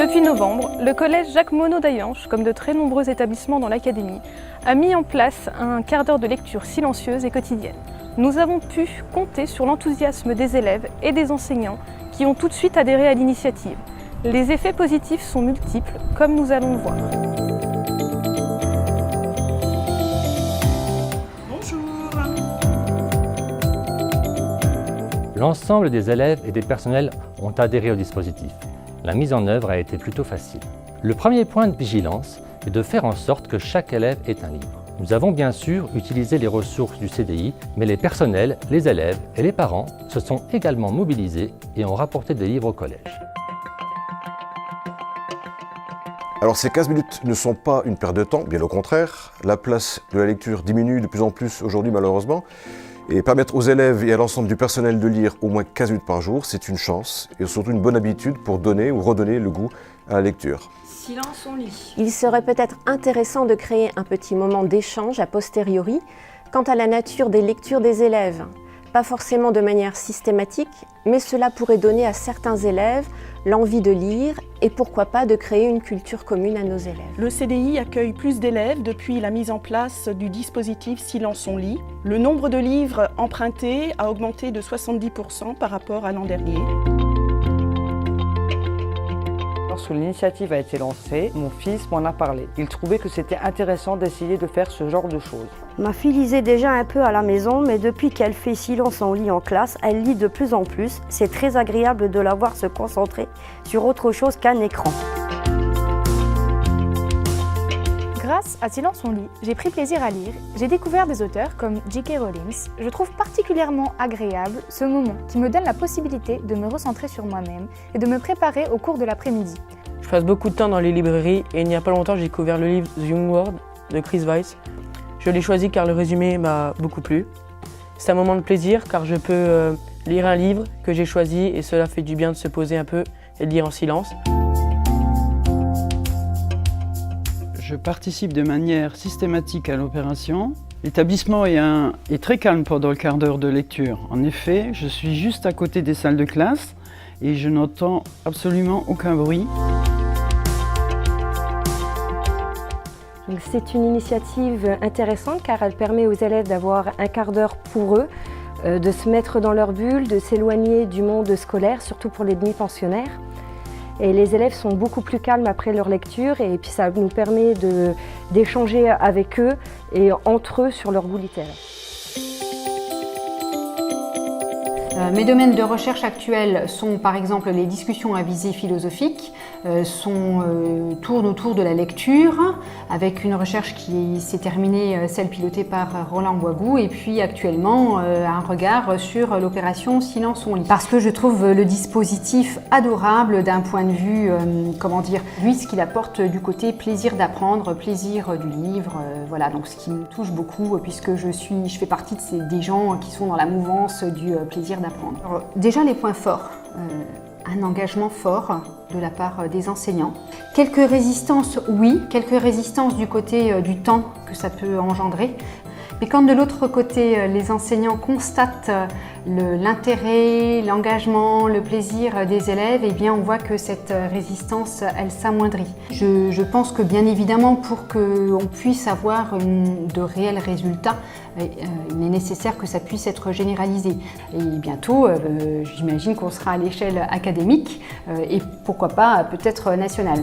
Depuis novembre, le collège Jacques Monod d'Ayanche, comme de très nombreux établissements dans l'académie, a mis en place un quart d'heure de lecture silencieuse et quotidienne. Nous avons pu compter sur l'enthousiasme des élèves et des enseignants qui ont tout de suite adhéré à l'initiative. Les effets positifs sont multiples, comme nous allons le voir. L'ensemble des élèves et des personnels ont adhéré au dispositif. La mise en œuvre a été plutôt facile. Le premier point de vigilance est de faire en sorte que chaque élève ait un livre. Nous avons bien sûr utilisé les ressources du CDI, mais les personnels, les élèves et les parents se sont également mobilisés et ont rapporté des livres au collège. Alors ces 15 minutes ne sont pas une perte de temps, bien au contraire. La place de la lecture diminue de plus en plus aujourd'hui malheureusement. Et permettre aux élèves et à l'ensemble du personnel de lire au moins 15 minutes par jour, c'est une chance et surtout une bonne habitude pour donner ou redonner le goût à la lecture. Silence, on lit. Il serait peut-être intéressant de créer un petit moment d'échange a posteriori quant à la nature des lectures des élèves. Pas forcément de manière systématique, mais cela pourrait donner à certains élèves l'envie de lire et pourquoi pas de créer une culture commune à nos élèves. Le CDI accueille plus d'élèves depuis la mise en place du dispositif Silence on lit. Le nombre de livres empruntés a augmenté de 70% par rapport à l'an dernier. Lorsque l'initiative a été lancée, mon fils m'en a parlé. Il trouvait que c'était intéressant d'essayer de faire ce genre de choses. Ma fille lisait déjà un peu à la maison, mais depuis qu'elle fait Silence on lit en classe, elle lit de plus en plus. C'est très agréable de la voir se concentrer sur autre chose qu'un écran. Grâce à Silence on lit, j'ai pris plaisir à lire, j'ai découvert des auteurs comme J.K. Rowling. Je trouve particulièrement agréable ce moment qui me donne la possibilité de me recentrer sur moi-même et de me préparer au cours de l'après-midi. Je passe beaucoup de temps dans les librairies et il n'y a pas longtemps j'ai découvert le livre The Young World de Chris Weitz. Je l'ai choisi car le résumé m'a beaucoup plu. C'est un moment de plaisir car je peux lire un livre que j'ai choisi et cela fait du bien de se poser un peu et de lire en silence. Je participe de manière systématique à l'opération. L'établissement est très calme pendant le quart d'heure de lecture. En effet, je suis juste à côté des salles de classe et je n'entends absolument aucun bruit. C'est une initiative intéressante car elle permet aux élèves d'avoir un quart d'heure pour eux, de se mettre dans leur bulle, de s'éloigner du monde scolaire, surtout pour les demi-pensionnaires. Et les élèves sont beaucoup plus calmes après leur lecture et puis ça nous permet d'échanger avec eux et entre eux sur leur goût littéraire. Mes domaines de recherche actuels sont par exemple les discussions à visée philosophique, tournent autour de la lecture, avec une recherche qui s'est terminée, celle pilotée par Roland Boisgout, et puis actuellement un regard sur l'opération Silence on lit. Parce que je trouve le dispositif adorable d'un point de vue, lui ce qu'il apporte du côté plaisir d'apprendre, plaisir du livre, voilà, donc ce qui me touche beaucoup puisque je fais partie des gens qui sont dans la mouvance du plaisir d'apprendre. Alors, déjà les points forts. Un engagement fort de la part des enseignants. Quelques résistances, oui, quelques résistances du côté du temps que ça peut engendrer. Mais quand de l'autre côté, les enseignants constatent l'intérêt, l'engagement, le plaisir des élèves, eh bien on voit que cette résistance, elle s'amoindrit. Je pense que bien évidemment, pour qu'on puisse avoir de réels résultats, il est nécessaire que ça puisse être généralisé. Et bientôt, j'imagine qu'on sera à l'échelle académique et pourquoi pas peut-être nationale.